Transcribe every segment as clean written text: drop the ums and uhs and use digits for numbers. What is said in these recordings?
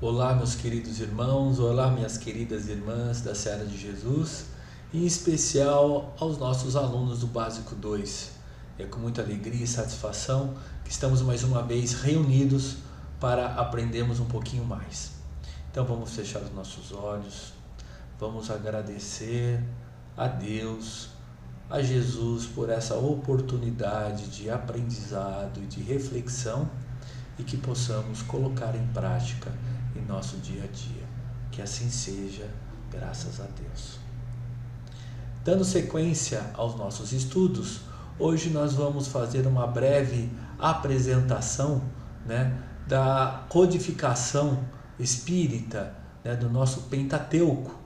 Olá, meus queridos irmãos, olá, minhas queridas irmãs da Seara de Jesus, em especial aos nossos alunos do Básico 2. É com muita alegria e satisfação que estamos mais uma vez reunidos para aprendermos um pouquinho mais. Então vamos fechar os nossos olhos, vamos agradecer a Deus, a Jesus por essa oportunidade de aprendizado e de reflexão e que possamos colocar em prática em nosso dia a dia. Que assim seja, graças a Deus. Dando sequência aos nossos estudos, hoje nós vamos fazer uma breve apresentação, da codificação espírita, do nosso Pentateuco,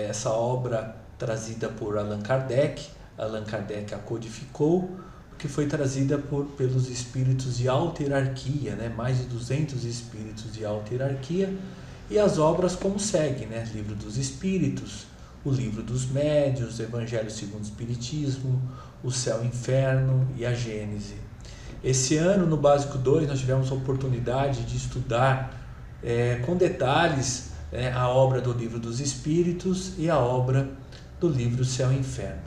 essa obra trazida por Allan Kardec. Allan Kardec a codificou, que foi trazida pelos espíritos de alta hierarquia, mais de 200 espíritos de alta hierarquia, e as obras como segue, Livro dos Espíritos, o Livro dos Médiuns, o Evangelho segundo o Espiritismo, o Céu e Inferno e a Gênese. Esse ano, no Básico 2, nós tivemos a oportunidade de estudar com detalhes a obra do Livro dos Espíritos e a obra do livro Céu e Inferno.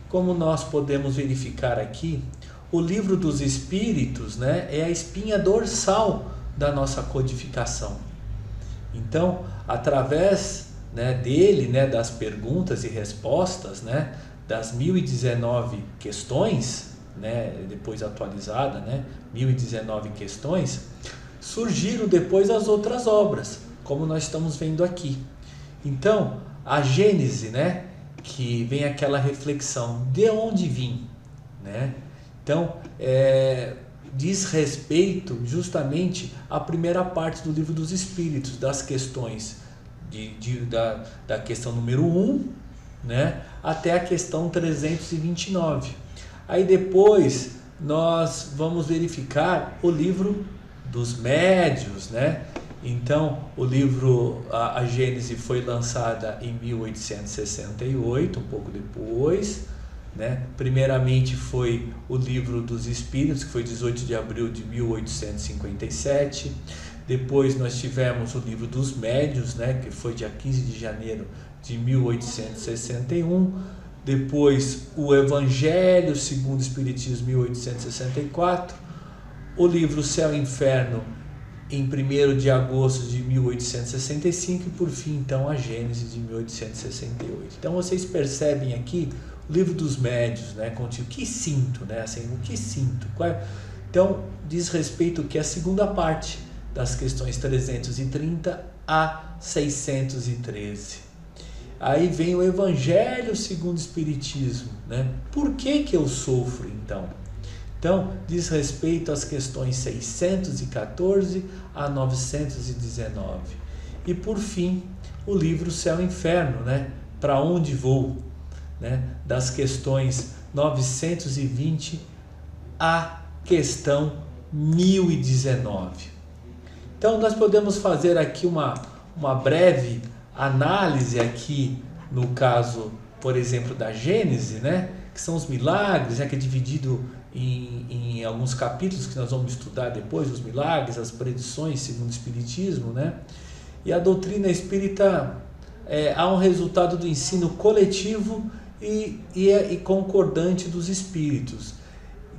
Como nós podemos verificar aqui, o Livro dos Espíritos é a espinha dorsal da nossa codificação. Então, através dele, das perguntas e respostas, das 1019 questões, depois atualizada, 1019 questões, surgiram depois as outras obras, como nós estamos vendo aqui. Então, a Gênese, que vem aquela reflexão, de onde vim, Então, diz respeito justamente à primeira parte do Livro dos Espíritos, das questões da questão número 1, até a questão 329. Aí depois nós vamos verificar o Livro dos Médiuns, Então, o livro, a Gênese foi lançada em 1868, um pouco depois, Primeiramente foi o Livro dos Espíritos, que foi 18 de abril de 1857. Depois nós tivemos o Livro dos Médiuns, que foi dia 15 de janeiro de 1861. Depois o Evangelho segundo o Espiritismo, 1864. O livro Céu e Inferno, em 1º de agosto de 1865, e por fim, então, a Gênese de 1868. Então, vocês percebem aqui o Livro dos Médiuns, contigo, o que sinto, o que sinto? Então, diz respeito que é a segunda parte das questões 330 a 613. Aí vem o Evangelho segundo o Espiritismo, Por que eu sofro, então? Então, diz respeito às questões 614 a 919. E, por fim, o livro Céu e Inferno, Para onde vou? Das questões 920 à questão 1019. Então, nós podemos fazer aqui uma breve análise aqui, no caso, por exemplo, da Gênese, que são os milagres, que é dividido em alguns capítulos que nós vamos estudar depois, os milagres, as predições segundo o Espiritismo, E a doutrina espírita há um resultado do ensino coletivo e concordante dos espíritos.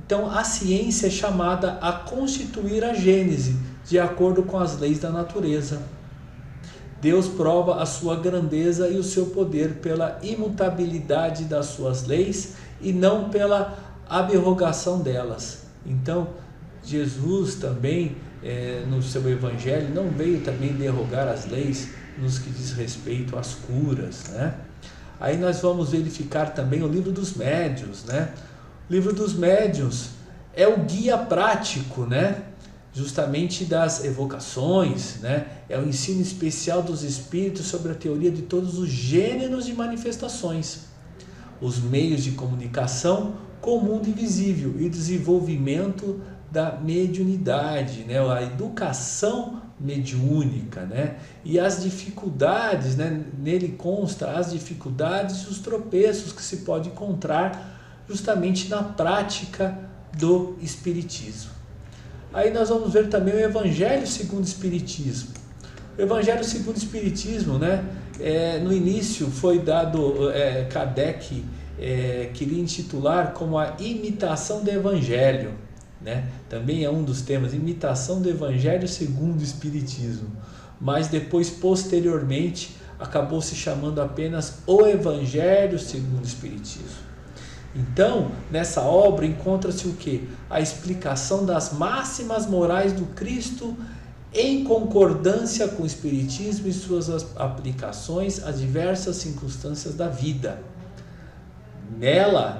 Então, a ciência é chamada a constituir a Gênese de acordo com as leis da natureza. Deus prova a sua grandeza e o seu poder pela imutabilidade das suas leis e não pela abrogação delas. Então, Jesus também, no seu Evangelho, não veio também derrogar as leis nos que diz respeito às curas, Aí nós vamos verificar também o Livro dos Médiuns, O Livro dos Médiuns é o guia prático, justamente das evocações, É o ensino especial dos espíritos sobre a teoria de todos os gêneros de manifestações, os meios de comunicação com o mundo invisível e desenvolvimento da mediunidade, a educação mediúnica, e as dificuldades, nele consta as dificuldades e os tropeços que se pode encontrar justamente na prática do Espiritismo. Aí nós vamos ver também o Evangelho segundo o Espiritismo. O Evangelho segundo o Espiritismo, né? No início foi dado, Kardec queria intitular como a imitação do Evangelho, né? Também é um dos temas, imitação do Evangelho segundo o Espiritismo. Mas depois, posteriormente, acabou se chamando apenas o Evangelho segundo o Espiritismo. Então, nessa obra encontra-se o quê? A explicação das máximas morais do Cristo em concordância com o Espiritismo e suas aplicações às diversas circunstâncias da vida.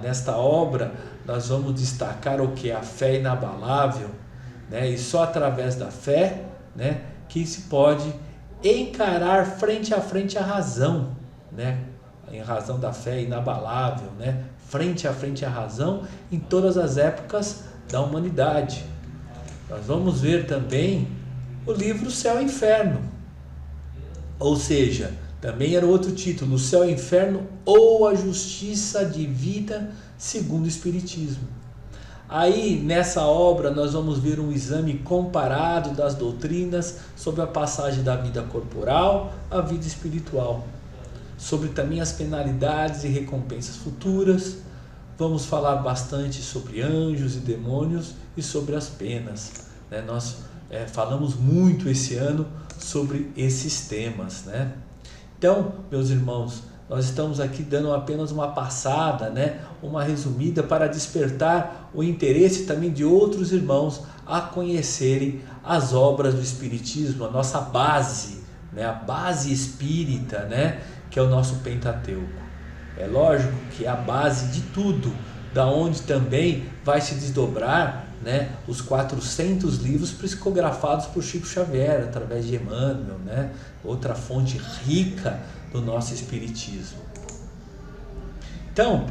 Nesta obra, nós vamos destacar o que? A fé inabalável, né? E só através da fé, né, que se pode encarar frente a frente a razão, né? Em razão da fé inabalável, né? Frente a razão em todas as épocas da humanidade. Nós vamos ver também o livro Céu e Inferno, ou seja, também era outro título, o Céu e Inferno ou a Justiça Divina segundo o Espiritismo. Aí nessa obra nós vamos ver um exame comparado das doutrinas sobre a passagem da vida corporal à vida espiritual, sobre também as penalidades e recompensas futuras. Vamos falar bastante sobre anjos e demônios e sobre as penas, né? Nós falamos muito esse ano sobre esses temas, né? Então, meus irmãos, nós estamos aqui dando apenas uma passada, né? Uma resumida para despertar o interesse também de outros irmãos a conhecerem as obras do Espiritismo, a nossa base, né? A base espírita, né? Que é o nosso Pentateuco. É lógico que é a base de tudo, da onde também vai se desdobrar, né, os 400 livros psicografados por Chico Xavier, através de Emmanuel, né, outra fonte rica do nosso Espiritismo. Então,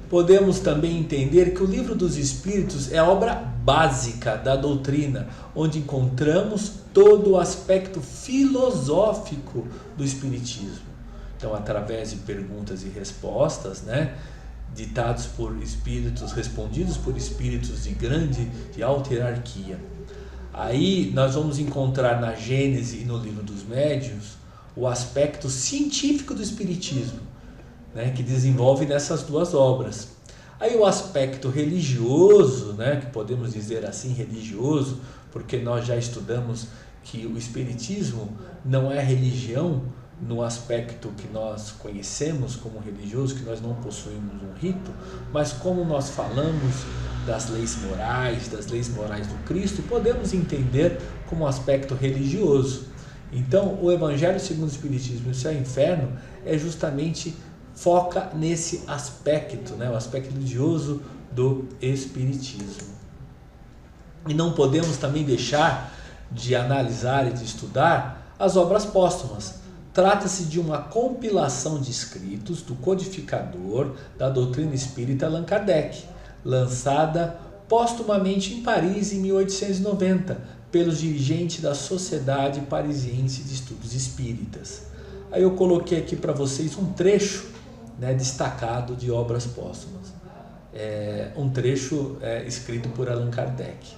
podemos também entender que o Livro dos Espíritos é a obra básica da doutrina, onde encontramos todo o aspecto filosófico do Espiritismo. Então, através de perguntas e respostas, né, ditados por espíritos, respondidos por espíritos de alta hierarquia. Aí nós vamos encontrar na Gênese e no Livro dos Médiuns o aspecto científico do Espiritismo, né, que desenvolve nessas duas obras. Aí o aspecto religioso, né, que podemos dizer assim, religioso, porque nós já estudamos que o Espiritismo não é religião, no aspecto que nós conhecemos como religioso, que nós não possuímos um rito, mas como nós falamos das leis morais do Cristo, podemos entender como aspecto religioso. Então, o Evangelho segundo o Espiritismo e o Céu e Inferno justamente foca nesse aspecto, né, o aspecto religioso do Espiritismo. E não podemos também deixar de analisar e de estudar as obras póstumas. Trata-se de uma compilação de escritos do codificador da doutrina espírita Allan Kardec, lançada póstumamente em Paris em 1890, pelos dirigentes da Sociedade Parisiense de Estudos Espíritas. Aí eu coloquei aqui para vocês um trecho, né, destacado de obras póstumas. Um trecho escrito por Allan Kardec,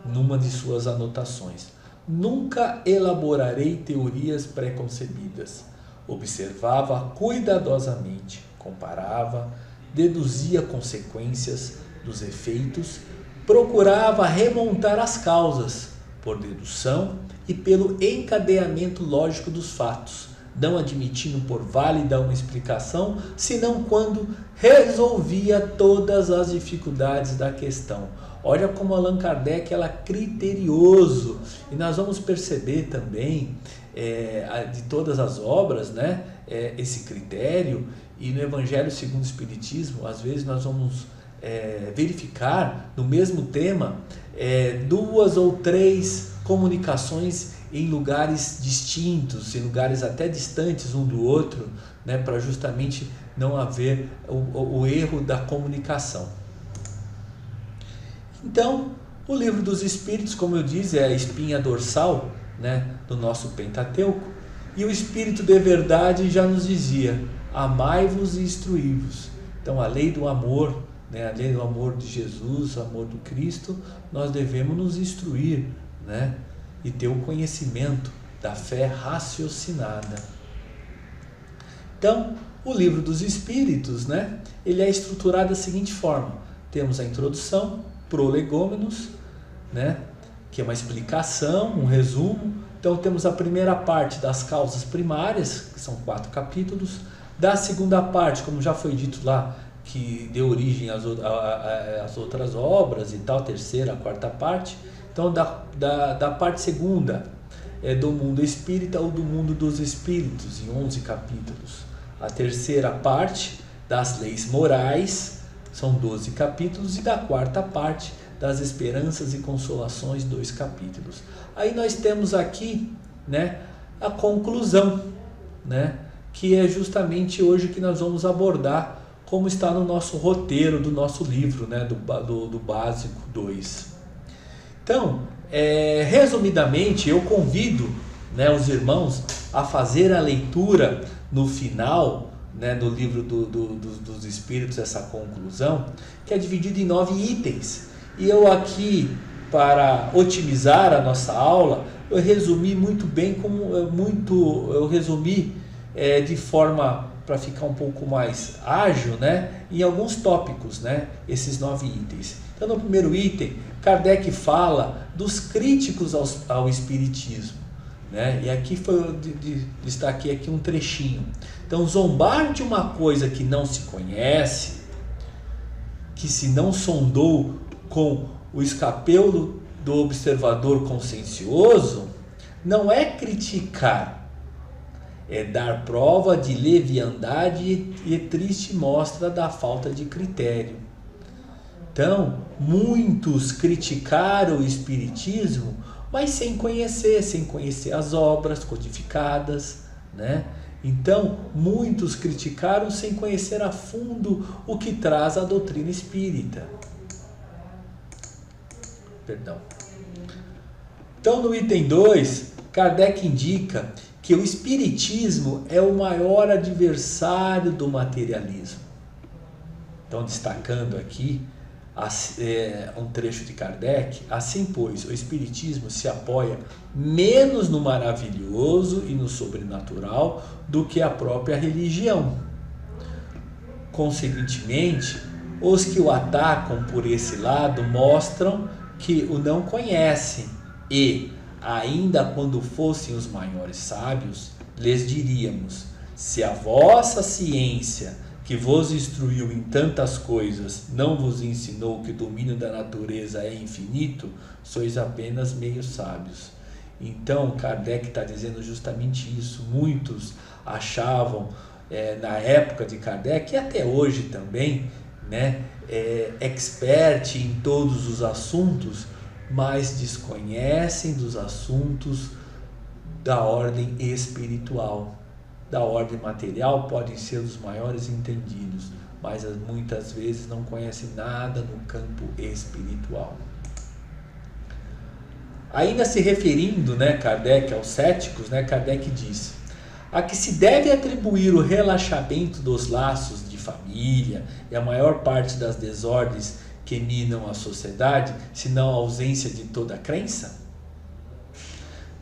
numa de suas anotações. Nunca elaborarei teorias preconcebidas. Observava cuidadosamente, comparava, deduzia consequências dos efeitos, procurava remontar as causas, por dedução e pelo encadeamento lógico dos fatos, não admitindo por válida uma explicação, senão quando resolvia todas as dificuldades da questão. Olha como Allan Kardec é criterioso, e nós vamos perceber também de todas as obras, né, esse critério, e no Evangelho segundo o Espiritismo, às vezes nós vamos verificar no mesmo tema 2 ou 3 comunicações em lugares distintos, em lugares até distantes um do outro, né, para justamente não haver o erro da comunicação. Então, o Livro dos Espíritos, como eu disse, é a espinha dorsal, né, do nosso Pentateuco, e o Espírito de verdade já nos dizia: amai-vos e instruí-vos. Então, a lei do amor, né, além do amor de Jesus, o amor do Cristo, nós devemos nos instruir, né, e ter o conhecimento da fé raciocinada. Então, o Livro dos Espíritos, né, ele é estruturado da seguinte forma: temos a introdução, prolegômenos, né, que é uma explicação, um resumo. Então temos a primeira parte das causas primárias, que são 4 capítulos. Da segunda parte, como já foi dito lá, que deu origem às outras obras e tal, terceira, quarta parte. Então da parte segunda é do mundo espírita ou do mundo dos espíritos, em 11 capítulos. A terceira parte das leis morais, são 12 capítulos, e da quarta parte das esperanças e consolações, 2 capítulos. Aí nós temos aqui, né, a conclusão, né, que é justamente hoje que nós vamos abordar, como está no nosso roteiro do nosso livro, né, do Básico 2. Então, resumidamente, eu convido, né, os irmãos a fazer a leitura no final, né, do livro dos Espíritos, essa conclusão, que é dividida em 9 itens. E eu aqui, para otimizar a nossa aula, eu resumi muito bem, eu resumi de forma para ficar um pouco mais ágil, né, em alguns tópicos, né, esses 9 itens. Então, no primeiro item, Kardec fala dos críticos ao Espiritismo, né, e aqui destaquei aqui um trechinho. Então, zombar de uma coisa que não se conhece, que se não sondou com o escapelo do observador consciencioso, não é criticar, é dar prova de leviandade e triste mostra da falta de critério. Então, muitos criticaram o Espiritismo, mas sem conhecer as obras codificadas, né? Então, muitos criticaram sem conhecer a fundo o que traz a doutrina espírita. Então, no item 2, Kardec indica que o Espiritismo é o maior adversário do materialismo. Então, destacando aqui um trecho de Kardec: assim, pois, o Espiritismo se apoia menos no maravilhoso e no sobrenatural do que a própria religião. Consequentemente, os que o atacam por esse lado mostram que o não conhecem e, ainda quando fossem os maiores sábios, lhes diríamos: se a vossa ciência, que vos instruiu em tantas coisas, não vos ensinou que o domínio da natureza é infinito, sois apenas meio sábios. Então, Kardec está dizendo justamente isso. Muitos achavam, na época de Kardec, e até hoje também, né, expert em todos os assuntos, mas desconhecem dos assuntos da ordem espiritual. Da ordem material podem ser os maiores entendidos, mas muitas vezes não conhecem nada no campo espiritual. Ainda se referindo, né, Kardec aos céticos, né, Kardec diz: a que se deve atribuir o relaxamento dos laços de família e a maior parte das desordens que minam a sociedade, senão a ausência de toda crença?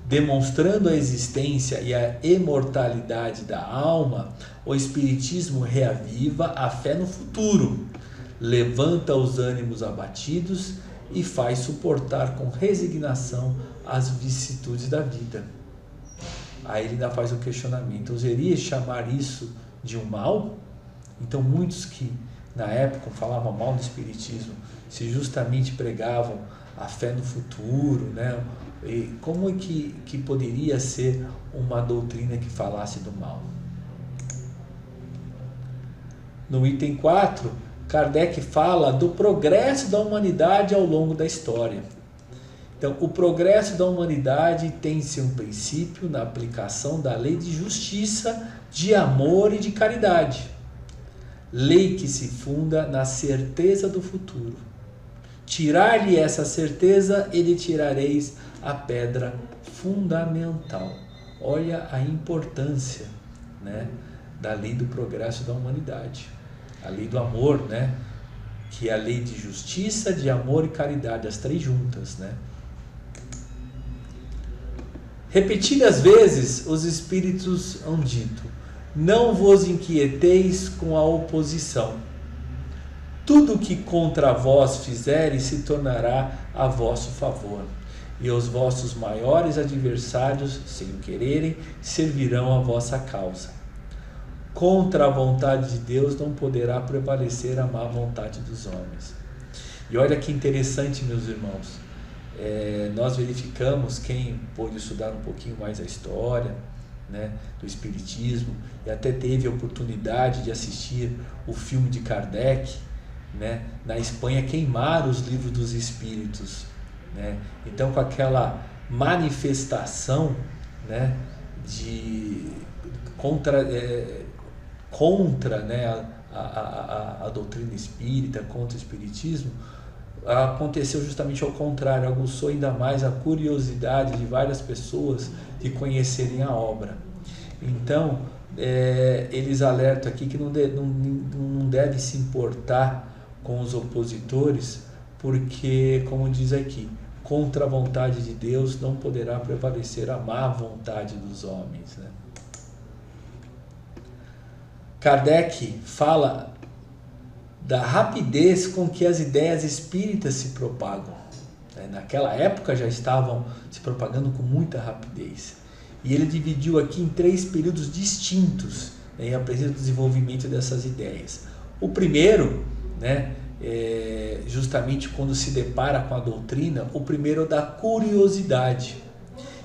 Demonstrando a existência e a imortalidade da alma, o Espiritismo reaviva a fé no futuro, levanta os ânimos abatidos e faz suportar com resignação as vicissitudes da vida. Aí ele ainda faz um questionamento: osaria chamar isso de um mal? Então, muitos que na época falavam mal do Espiritismo, se justamente pregavam a fé no futuro, né? E como que poderia ser uma doutrina que falasse do mal? No item 4, Kardec fala do progresso da humanidade ao longo da história. Então, o progresso da humanidade tem seu princípio na aplicação da lei de justiça, de amor e de caridade. Lei que se funda na certeza do futuro. Tirar-lhe essa certeza, e lhe tirareis a pedra fundamental. Olha a importância, né, da lei do progresso da humanidade. A lei do amor, né? que é a lei de justiça, de amor e caridade, as três juntas, né? Repetidas vezes, os Espíritos hão dito: não vos inquieteis com a oposição. Tudo o que contra vós fizerem se tornará a vosso favor, e os vossos maiores adversários, sem o quererem, servirão a vossa causa. Contra a vontade de Deus não poderá prevalecer a má vontade dos homens. E olha que interessante, meus irmãos. Nós verificamos, quem pôde estudar um pouquinho mais a história, né, do Espiritismo, e até teve a oportunidade de assistir o filme de Kardec, né, na Espanha queimaram os livros dos Espíritos, né? Então, com aquela manifestação, né, de contra, né, a doutrina espírita, contra o Espiritismo, aconteceu justamente ao contrário, aguçou ainda mais a curiosidade de várias pessoas de conhecerem a obra. Então, eles alertam aqui que não deve se importar com os opositores, porque, como diz aqui, contra a vontade de Deus não poderá prevalecer a má vontade dos homens, né? Kardec fala da rapidez com que as ideias espíritas se propagam. Naquela época já estavam se propagando com muita rapidez. E ele dividiu aqui em 3 períodos distintos, né, e apresenta o desenvolvimento dessas ideias. O primeiro, né, justamente quando se depara com a doutrina, o primeiro é o da curiosidade,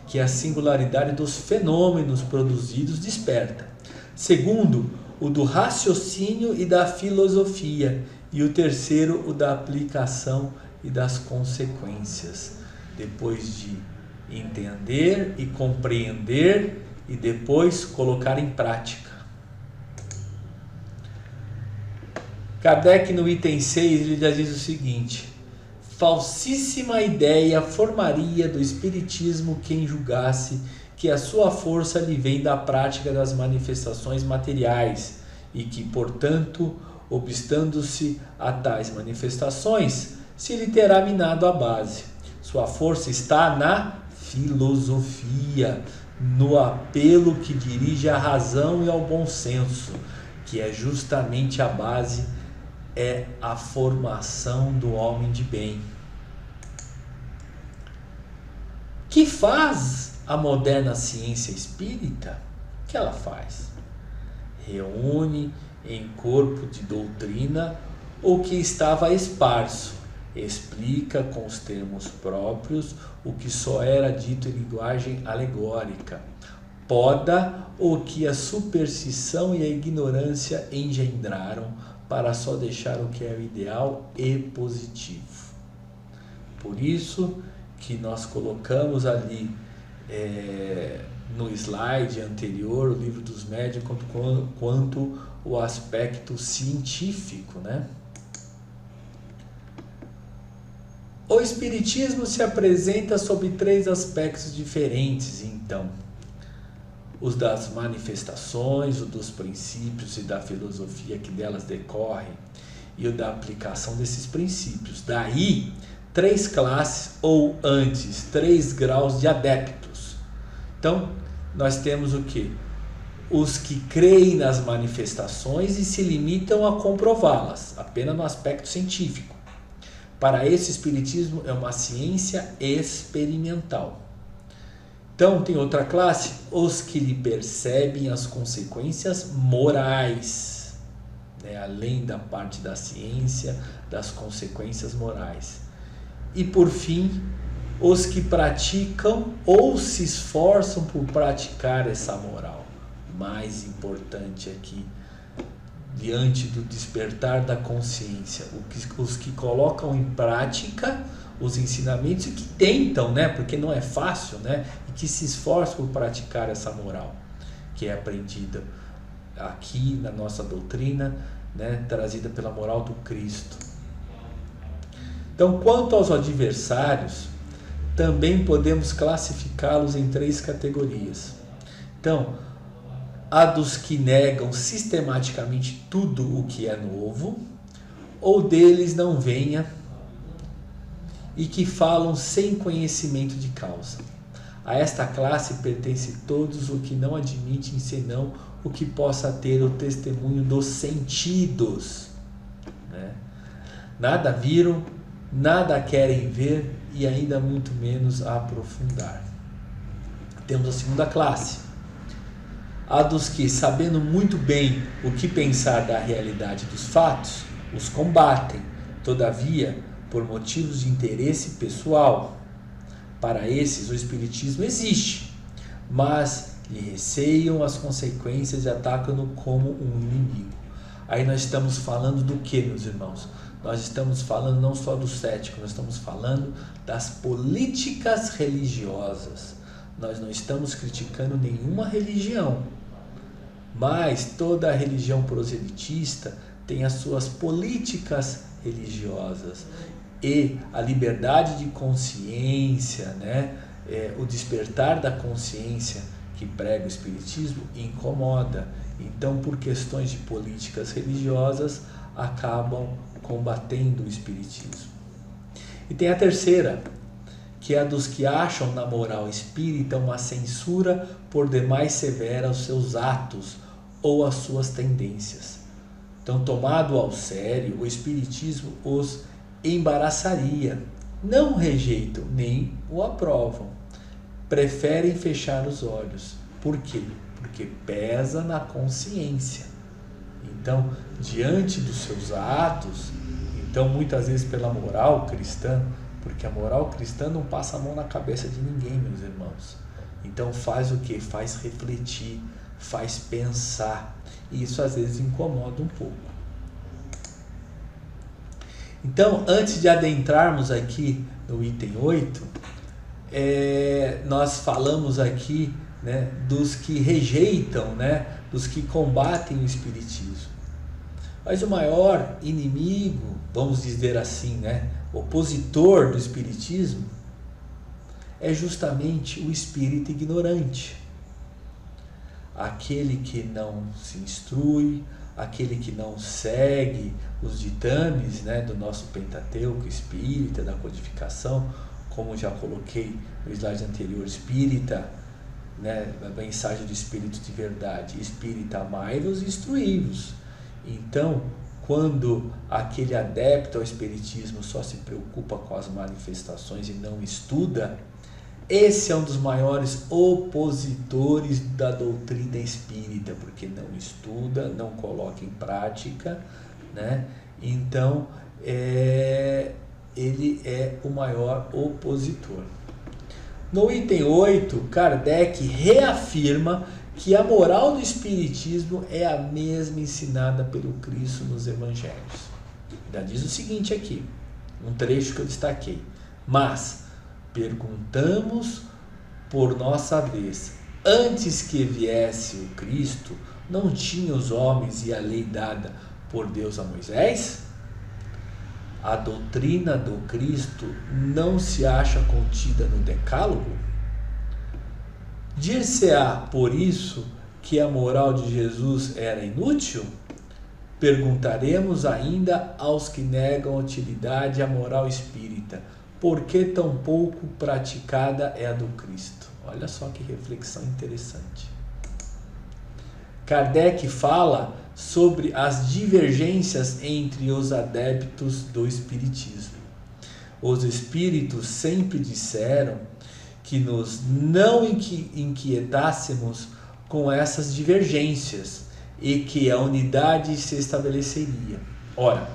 que é a singularidade dos fenômenos produzidos desperta. Segundo, o do raciocínio e da filosofia. E o terceiro, o da aplicação e das consequências. Depois de entender e compreender e depois colocar em prática. Kardec, no item 6, ele já diz o seguinte: falsíssima ideia formaria do Espiritismo quem julgasse que a sua força lhe vem da prática das manifestações materiais e que, portanto, obstando-se a tais manifestações, se lhe terá minado a base. Sua força está na filosofia, no apelo que dirige à razão e ao bom senso, que é justamente a base, é a formação do homem de bem. Que faz a moderna ciência espírita? O que ela faz? Reúne em corpo de doutrina o que estava esparso, explica com os termos próprios o que só era dito em linguagem alegórica, poda o que a superstição e a ignorância engendraram para só deixar o que é o ideal e positivo. Por isso que nós colocamos ali no slide anterior o Livro dos Médiuns quanto o aspecto científico, né? O Espiritismo se apresenta sob 3 aspectos diferentes, então: os das manifestações, o dos princípios e da filosofia que delas decorrem, e o da aplicação desses princípios. Daí, 3 classes, ou antes, 3 graus de adeptos. Então, nós temos o quê? Os que creem nas manifestações e se limitam a comprová-las, apenas no aspecto científico. Para esse, o Espiritismo é uma ciência experimental. Então, tem outra classe, os que lhe percebem as consequências morais, né? Além da parte da ciência, das consequências morais. E, por fim, os que praticam ou se esforçam por praticar essa moral. Mais importante aqui, diante do despertar da consciência, os que colocam em prática os ensinamentos e que tentam, né, porque não é fácil, né, e que se esforçam por praticar essa moral, que é aprendida aqui na nossa doutrina, né, trazida pela moral do Cristo. Então, quanto aos adversários, também podemos classificá-los em 3 categorias. Então, a dos que negam sistematicamente tudo o que é novo, ou deles não venha, e que falam sem conhecimento de causa. A esta classe pertence todos o que não admitem senão o que possa ter o testemunho dos sentidos, né? Nada viram, nada querem ver e ainda muito menos aprofundar. Temos a segunda classe, a dos que, sabendo muito bem o que pensar da realidade dos fatos, os combatem, todavia, por motivos de interesse pessoal. Para esses, o Espiritismo existe, mas lhe receiam as consequências e atacam-no como um inimigo. Aí nós estamos falando do que, meus irmãos? Nós estamos falando não só do cético, nós estamos falando das políticas religiosas. Nós não estamos criticando nenhuma religião, mas toda a religião proselitista tem as suas políticas religiosas. E a liberdade de consciência, né? O despertar da consciência que prega o Espiritismo incomoda. Então, por questões de políticas religiosas, acabam combatendo o Espiritismo. E tem a terceira, que é a dos que acham na moral espírita uma censura por demais severa aos seus atos ou às suas tendências. Então, tomado ao sério, o Espiritismo os embaraçaria. Não o rejeitam nem o aprovam. Preferem fechar os olhos. Por quê? Porque pesa na consciência. Então, diante dos seus atos, então muitas vezes pela moral cristã, porque a moral cristã não passa a mão na cabeça de ninguém, meus irmãos. Então faz o quê? Faz refletir, faz pensar. E isso às vezes incomoda um pouco. Então, antes de adentrarmos aqui no item 8, nós falamos aqui, né, dos que rejeitam, né, dos que combatem o Espiritismo. Mas o maior inimigo, vamos dizer assim, né, opositor do Espiritismo, é justamente o espírito ignorante. Aquele que não se instrui, aquele que não segue os ditames, né, do nosso Pentateuco espírita, da codificação, como já coloquei no slide anterior, espírita, né, a mensagem do Espírito de verdade, espírita, amai-vos e instruí-vos. Então, quando aquele adepto ao Espiritismo só se preocupa com as manifestações e não estuda, esse é um dos maiores opositores da doutrina espírita, porque não estuda, não coloca em prática, né? Então, ele é o maior opositor. No item 8, Kardec reafirma que a moral do Espiritismo é a mesma ensinada pelo Cristo nos Evangelhos. Ainda diz o seguinte aqui, um trecho que eu destaquei. Mas perguntamos por nossa vez, antes que viesse o Cristo, não tinham os homens e a lei dada por Deus a Moisés? A doutrina do Cristo não se acha contida no Decálogo? Dir-se-á por isso que a moral de Jesus era inútil? Perguntaremos ainda aos que negam a utilidade à moral espírita, por que tão pouco praticada é a do Cristo? Olha só que reflexão interessante. Kardec fala sobre as divergências entre os adeptos do Espiritismo. Os espíritos sempre disseram que nos não inquietássemos com essas divergências e que a unidade se estabeleceria. Ora,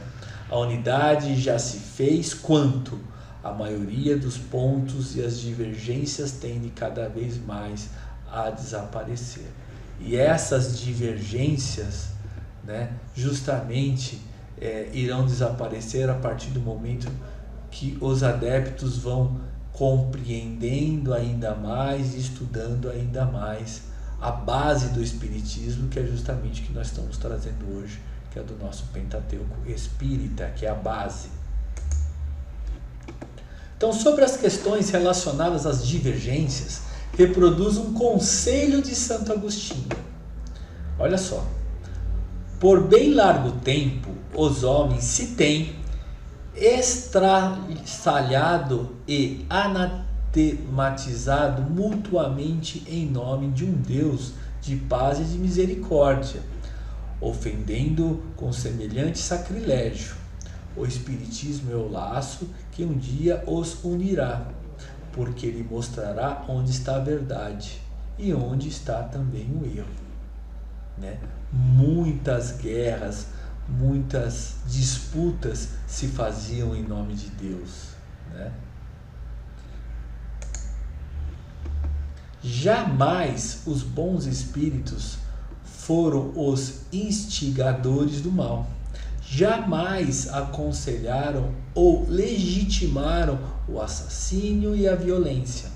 a unidade já se fez quanto a maioria dos pontos e as divergências tendem cada vez mais a desaparecer. E essas divergências, né, justamente irão desaparecer a partir do momento que os adeptos vão compreendendo ainda mais, estudando ainda mais a base do Espiritismo, que é justamente o que nós estamos trazendo hoje, que é do nosso Pentateuco Espírita, que é a base. Então, sobre as questões relacionadas às divergências, reproduz um conselho de Santo Agostinho. Olha só, Por bem largo tempo, os homens se têm estraçalhado e anatematizado mutuamente em nome de um Deus de paz e de misericórdia, ofendendo com semelhante sacrilégio. O Espiritismo é o laço que um dia os unirá, porque ele mostrará onde está a verdade e onde está também o erro. Né? Muitas guerras, muitas disputas se faziam em nome de Deus. Né? Jamais os bons espíritos foram os instigadores do mal. Jamais aconselharam ou legitimaram o assassínio e a violência.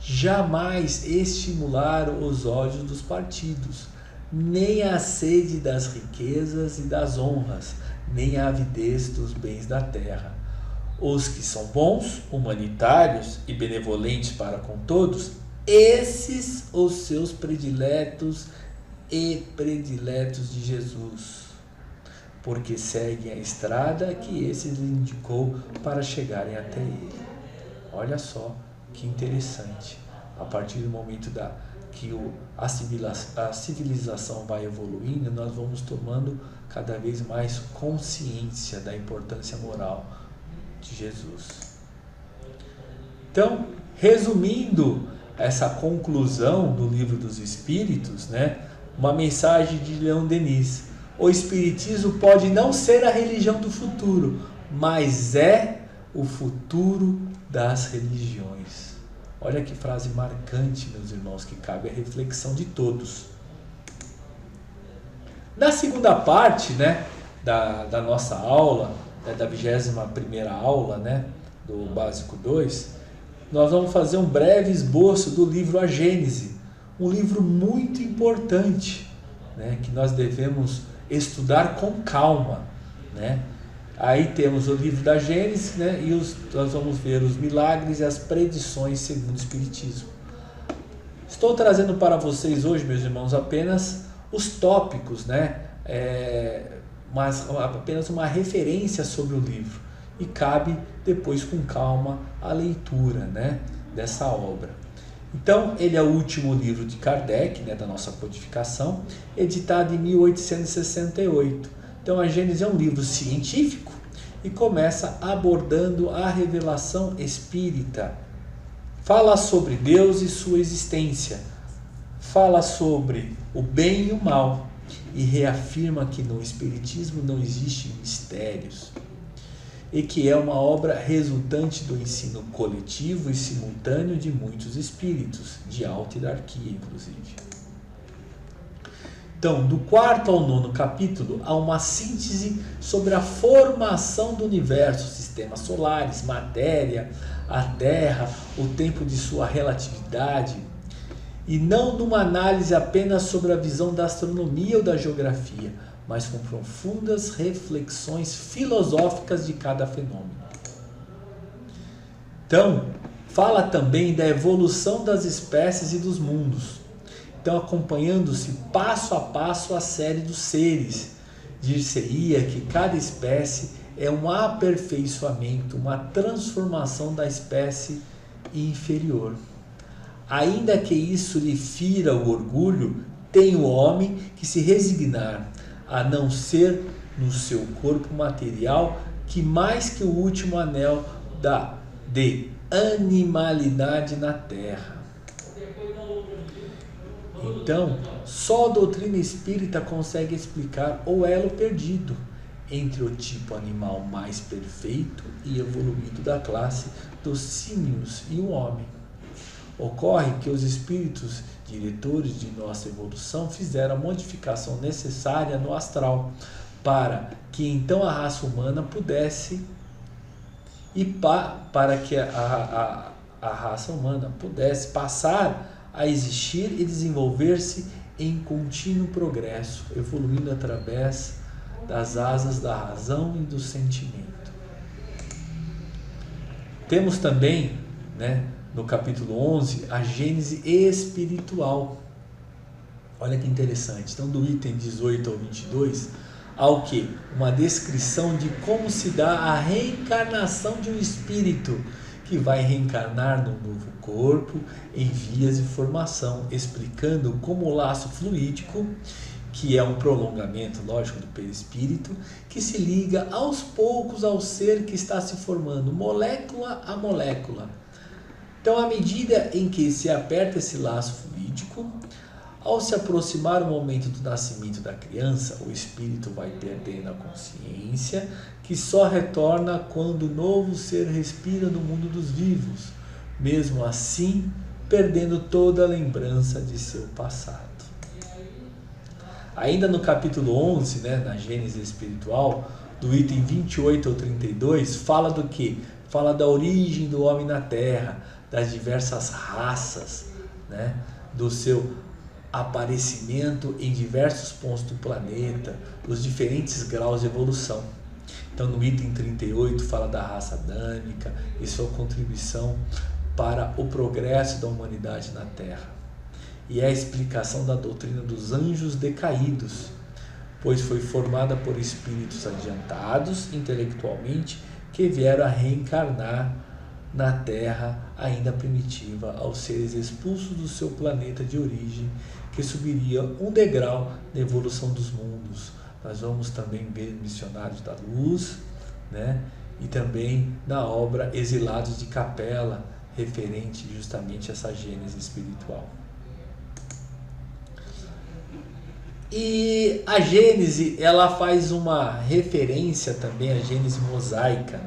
Jamais estimularam os ódios dos partidos, nem a sede das riquezas e das honras, nem a avidez dos bens da terra. Os que são bons, humanitários e benevolentes para com todos, esses os seus prediletos e prediletos de Jesus, porque seguem a estrada que esse lhe indicou para chegarem até ele. Olha só que interessante. A partir do momento que a civilização vai evoluindo, nós vamos tomando cada vez mais consciência da importância moral de Jesus. Então, resumindo essa conclusão do Livro dos Espíritos, né, uma mensagem de Leon Denis: o Espiritismo pode não ser a religião do futuro, mas é o futuro das religiões. Olha que frase marcante, meus irmãos, que cabe à reflexão de todos. Na segunda parte, né, da nossa aula, né, da 21ª aula, né, do Básico 2, nós vamos fazer um breve esboço do livro A Gênese, um livro muito importante, né, que nós devemos estudar com calma, né? Aí temos o livro da Gênese, né, e nós vamos ver os milagres e as predições segundo o Espiritismo. Estou trazendo para vocês hoje, meus irmãos, apenas os tópicos, né, apenas uma referência sobre o livro, e cabe depois com calma a leitura, né, dessa obra. Então, ele é o último livro de Kardec, né, da nossa codificação, editado em 1868. Então, a Gênese é um livro científico e começa abordando a revelação espírita. Fala sobre Deus e sua existência, fala sobre o bem e o mal e reafirma que no Espiritismo não existem mistérios e que é uma obra resultante do ensino coletivo e simultâneo de muitos espíritos, de alta hierarquia, inclusive. Então, do 4º ao 9º capítulo, há uma síntese sobre a formação do universo, sistemas solares, matéria, a Terra, o tempo de sua relatividade, e não numa análise apenas sobre a visão da astronomia ou da geografia, mas com profundas reflexões filosóficas de cada fenômeno. Então, fala também da evolução das espécies e dos mundos. Então, acompanhando-se passo a passo a série dos seres, dir-se-ia que cada espécie é um aperfeiçoamento, uma transformação da espécie inferior. Ainda que isso lhe fira o orgulho, tem o homem que se resignar a não ser no seu corpo material que mais que o último anel de animalidade na terra. Então, só a doutrina espírita consegue explicar o elo perdido entre o tipo animal mais perfeito e evoluído da classe dos símios e o homem. Ocorre que os espíritos diretores de nossa evolução fizeram a modificação necessária no astral para que então a raça humana pudesse para que a raça humana pudesse passar a existir e desenvolver-se em contínuo progresso, evoluindo através das asas da razão e do sentimento. Temos também, né, no capítulo 11, a Gênese espiritual. Olha que interessante. Então, do item 18 ao 22, ao quê? Uma descrição de como se dá a reencarnação de um espírito que vai reencarnar num novo corpo em vias de formação, explicando como o laço fluídico, que é um prolongamento, lógico, do perispírito, que se liga aos poucos ao ser que está se formando, molécula a molécula. Então, à medida em que se aperta esse laço fluídico, ao se aproximar o momento do nascimento da criança, o espírito vai perdendo a consciência, que só retorna quando o novo ser respira no mundo dos vivos, mesmo assim perdendo toda a lembrança de seu passado. Ainda no capítulo 11, na Gênese espiritual, do item 28 ao 32, fala do quê? Fala da origem do homem na Terra, das diversas raças, do seu aparecimento em diversos pontos do planeta, dos diferentes graus de evolução. Então, no item 38, fala da raça adâmica e sua contribuição para o progresso da humanidade na Terra. E é a explicação da doutrina dos anjos decaídos, pois foi formada por espíritos adiantados intelectualmente que vieram a reencarnar na Terra ainda primitiva aos seres expulsos do seu planeta de origem, que subiria um degrau na evolução dos mundos. Nós vamos também ver Missionários da Luz, e também na obra Exilados de Capela, referente justamente a essa gênese espiritual. E a Gênese, ela faz uma referência também à Gênese mosaica,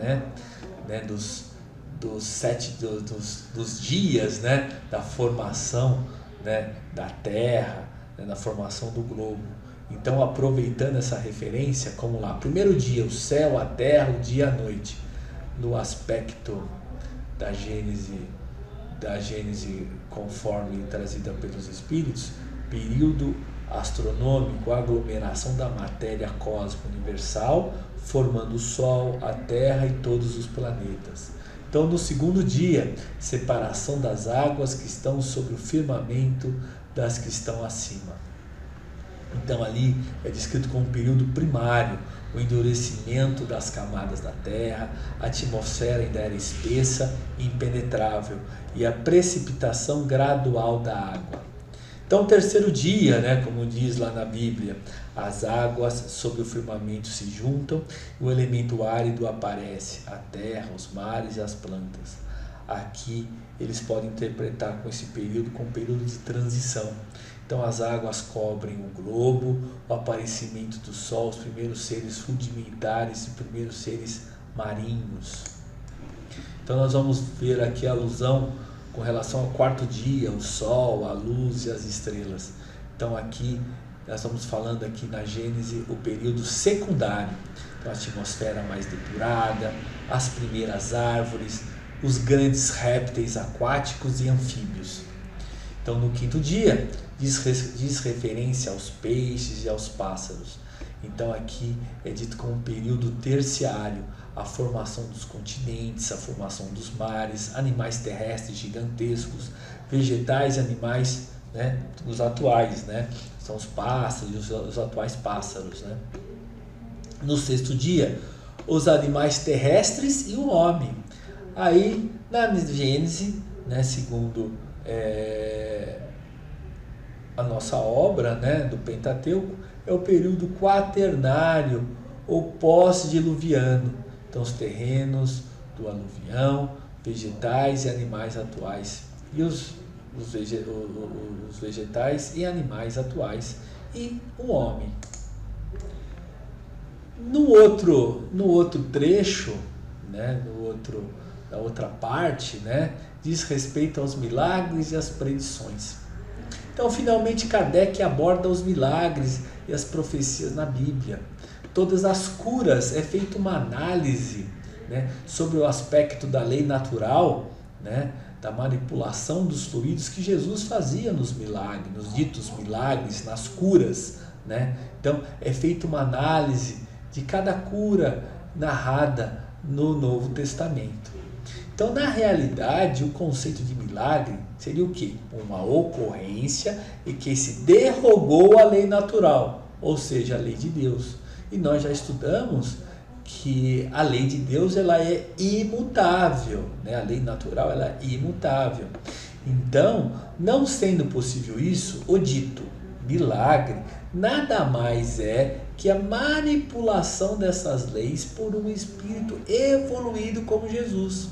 dos dias, da formação, da Terra, da formação do globo. Então, aproveitando essa referência, como lá, primeiro dia, o céu, a terra, o dia e a noite, no aspecto da Gênese conforme trazida pelos Espíritos, período astronômico, aglomeração da matéria cósmica universal, formando o Sol, a Terra e todos os planetas. Então, no segundo dia, separação das águas que estão sobre o firmamento das que estão acima. Então, ali é descrito como um período primário, o endurecimento das camadas da Terra, a atmosfera ainda era espessa e impenetrável, e a precipitação gradual da água. Então, o terceiro dia, como diz lá na Bíblia, as águas sobre o firmamento se juntam, o elemento árido aparece, a terra, os mares e as plantas. Aqui eles podem interpretar com esse período como um período de transição. Então, as águas cobrem o globo, o aparecimento do sol, os primeiros seres rudimentares e primeiros seres marinhos. Então, nós vamos ver aqui a alusão com relação ao quarto dia, o sol, a luz e as estrelas. Então, aqui nós estamos falando aqui na Gênese o período secundário. Então, a atmosfera mais depurada, as primeiras árvores, os grandes répteis aquáticos e anfíbios. Então, no quinto dia, diz referência aos peixes e aos pássaros. Então, aqui é dito como um período terciário, a formação dos continentes, a formação dos mares, animais terrestres gigantescos, vegetais e animais, os atuais, são os pássaros, os atuais pássaros. No sexto dia, os animais terrestres e o homem. Aí, na Gênese, segundo a nossa obra, do Pentateuco, é o período quaternário ou pós-diluviano. Então, os terrenos do aluvião, vegetais e animais atuais. E os vegetais e animais atuais. E o homem. No outro trecho, na outra parte, diz respeito aos milagres e às predições. Então, finalmente, Kardec aborda os milagres e as profecias na Bíblia. Todas as curas, é feita uma análise sobre o aspecto da lei natural, da manipulação dos fluidos que Jesus fazia nos milagres, nos ditos milagres, nas curas. Então, é feita uma análise de cada cura narrada no Novo Testamento. Então, na realidade, o conceito de milagre seria o quê? Uma ocorrência em que se derrogou a lei natural, ou seja, a lei de Deus. E nós já estudamos que a lei de Deus ela é imutável, né? A lei natural ela é imutável. Então, não sendo possível isso, o dito milagre nada mais é que a manipulação dessas leis por um espírito evoluído como Jesus,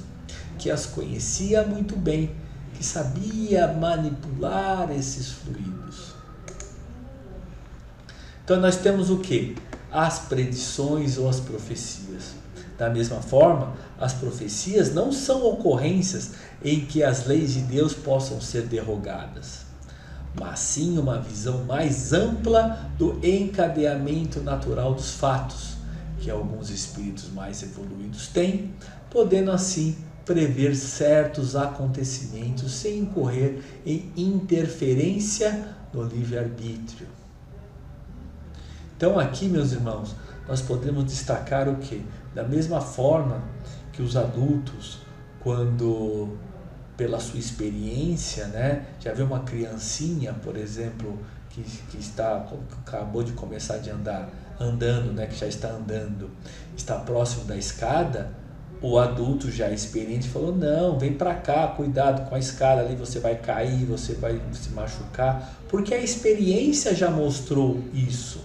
que as conhecia muito bem, que sabia manipular esses fluidos. Então nós temos o quê? As predições ou as profecias. Da mesma forma, as profecias não são ocorrências em que as leis de Deus possam ser derrogadas, mas sim uma visão mais ampla do encadeamento natural dos fatos, que alguns espíritos mais evoluídos têm, podendo assim prever certos acontecimentos sem incorrer em interferência no livre-arbítrio. Então aqui, meus irmãos, nós podemos destacar o quê? Da mesma forma que os adultos, quando pela sua experiência, né, já vê uma criancinha, por exemplo, que acabou de começar andando, né, que já está andando, está próximo da escada, o adulto já experiente falou, não, vem para cá, cuidado com a escada ali, você vai cair, você vai se machucar, porque a experiência já mostrou isso,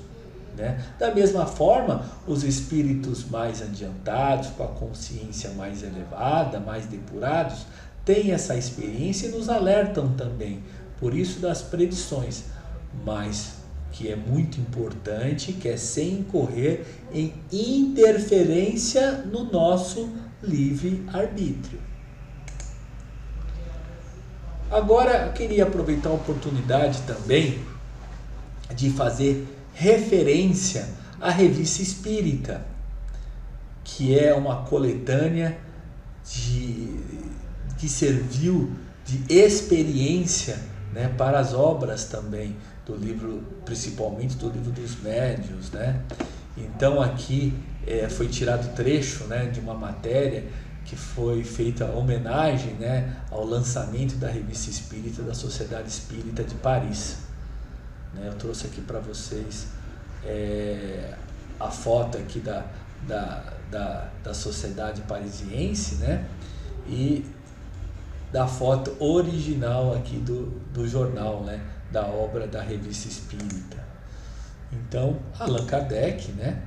né? Da mesma forma, os espíritos mais adiantados, com a consciência mais elevada, mais depurados, têm essa experiência e nos alertam também, por isso das predições, mas que é muito importante, que é sem incorrer em interferência no nosso livre-arbítrio. Agora, eu queria aproveitar a oportunidade também de fazer referência à Revista Espírita, que é uma coletânea que serviu de experiência, né, para as obras também do livro, principalmente do livro dos médiuns, né? Então aqui foi tirado trecho, né, de uma matéria que foi feita homenagem, né, ao lançamento da Revista Espírita da Sociedade Espírita de Paris. Eu trouxe aqui para vocês a foto aqui da Sociedade Parisiense, né, e da foto original aqui do jornal, né, da obra da Revista Espírita. Então, Allan Kardec, né,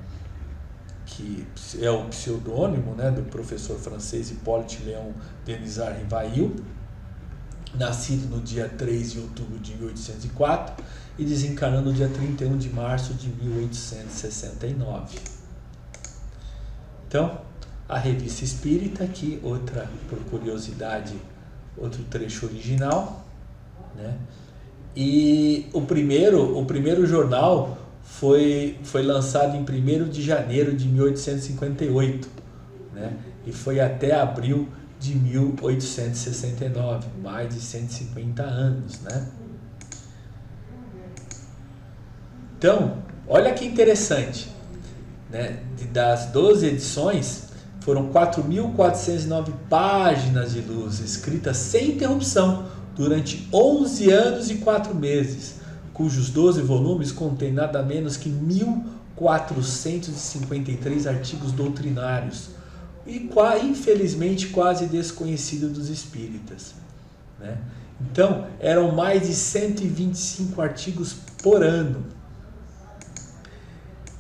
que é o pseudônimo, né, do professor francês Hippolyte Léon Denisard Rivail, nascido no dia 3 de outubro de 1804 e desencarnando no dia 31 de março de 1869. Então, a Revista Espírita, aqui, outra, por curiosidade, outro trecho original, né? E o primeiro jornal foi lançado em 1º de janeiro de 1858, né? E foi até abril de 1869, mais de 150 anos, né? Então, olha que interessante, né? Das 12 edições, foram 4.409 páginas de luz, escritas sem interrupção, durante 11 anos e 4 meses, cujos 12 volumes contêm nada menos que 1.453 artigos doutrinários, e infelizmente quase desconhecido dos espíritas, né? Então, eram mais de 125 artigos por ano.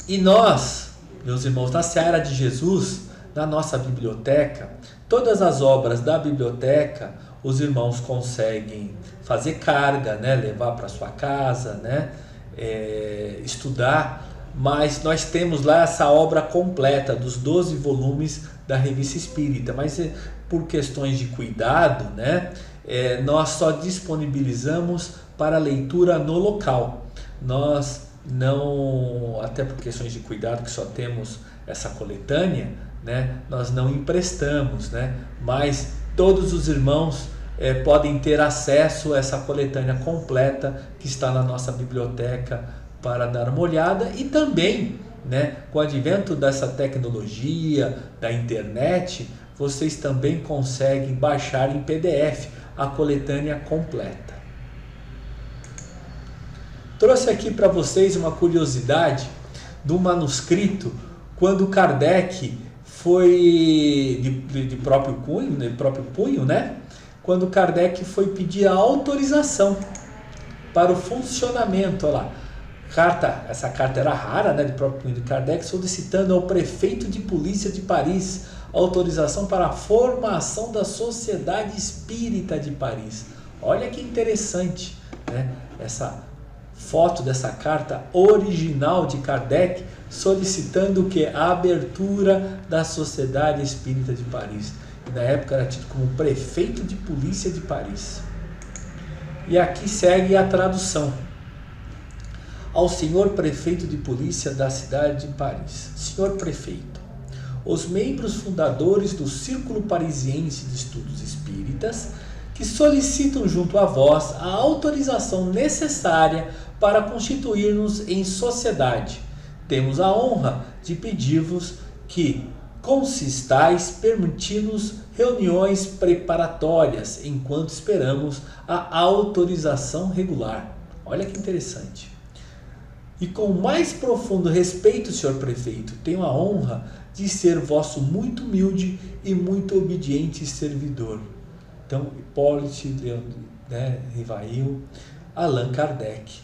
E nós, meus irmãos, na Seara de Jesus, na nossa biblioteca, todas as obras da biblioteca, os irmãos conseguem fazer carga, né? Levar para sua casa, né? Estudar, mas nós temos lá essa obra completa dos 12 volumes da Revista Espírita, mas por questões de cuidado, né, nós só disponibilizamos para leitura no local. Nós não, até por questões de cuidado, que só temos essa coletânea, né, nós não emprestamos, né, mas todos os irmãos podem ter acesso a essa coletânea completa que está na nossa biblioteca para dar uma olhada, e também, né, com o advento dessa tecnologia, da internet, vocês também conseguem baixar em PDF a coletânea completa. Trouxe aqui para vocês uma curiosidade do manuscrito, quando Kardec foi de próprio punho, né? Quando Kardec foi pedir a autorização para o funcionamento, olha lá, essa carta era rara, né, de próprio punho de Kardec, solicitando ao prefeito de polícia de Paris autorização para a formação da Sociedade Espírita de Paris. Olha que interessante, né? Essa foto dessa carta original de Kardec solicitando o que? A abertura da Sociedade Espírita de Paris. E na época era tido como prefeito de polícia de Paris. E aqui segue a tradução. Ao senhor prefeito de polícia da cidade de Paris. Senhor prefeito, os membros fundadores do Círculo Parisiense de Estudos Espíritas, que solicitam junto a vós a autorização necessária para constituir-nos em sociedade, temos a honra de pedir-vos que consistais permitindo-nos reuniões preparatórias enquanto esperamos a autorização regular. Olha que interessante. E com o mais profundo respeito, senhor prefeito, tenho a honra de ser vosso muito humilde e muito obediente servidor. Então, Hipólito, né, Rivail, Allan Kardec.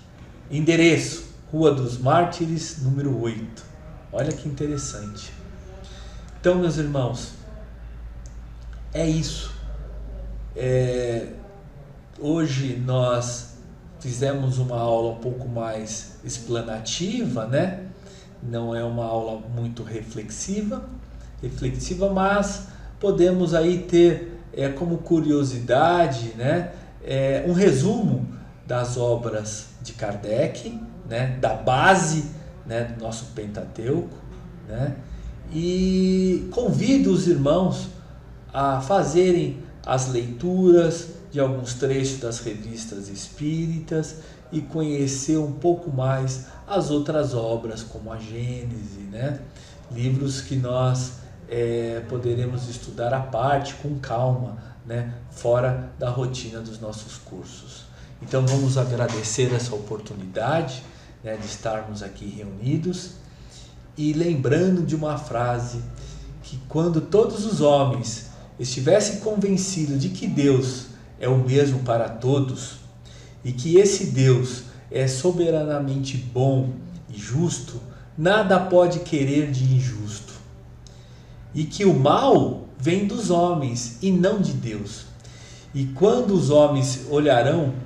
Endereço, Rua dos Mártires, número 8. Olha que interessante. Então, meus irmãos, é isso. Hoje nós fizemos uma aula um pouco mais explanativa, né? Não é uma aula muito reflexiva, mas podemos aí ter como curiosidade, né? Um resumo das obras de Kardec, né? Da base, né? Do nosso Pentateuco, né? E convido os irmãos a fazerem as leituras de alguns trechos das revistas espíritas e conhecer um pouco mais as outras obras, como a Gênese, né? Livros que nós poderemos estudar à parte, com calma, né? Fora da rotina dos nossos cursos. Então vamos agradecer essa oportunidade, né, de estarmos aqui reunidos e lembrando de uma frase que quando todos os homens estivessem convencidos de que Deus é o mesmo para todos e que esse Deus é soberanamente bom e justo, nada pode querer de injusto. E que o mal vem dos homens e não de Deus. E quando os homens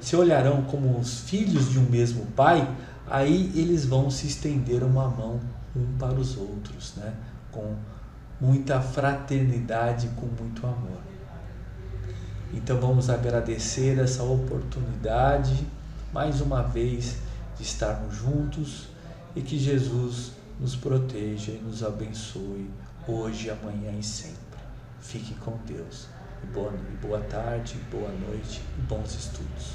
se olharão como os filhos de um mesmo Pai, aí eles vão se estender uma mão um para os outros, né? Com muita fraternidade, com muito amor. Então vamos agradecer essa oportunidade, mais uma vez, de estarmos juntos e que Jesus nos proteja e nos abençoe hoje, amanhã e sempre. Fique com Deus. Boa tarde, boa noite e bons estudos.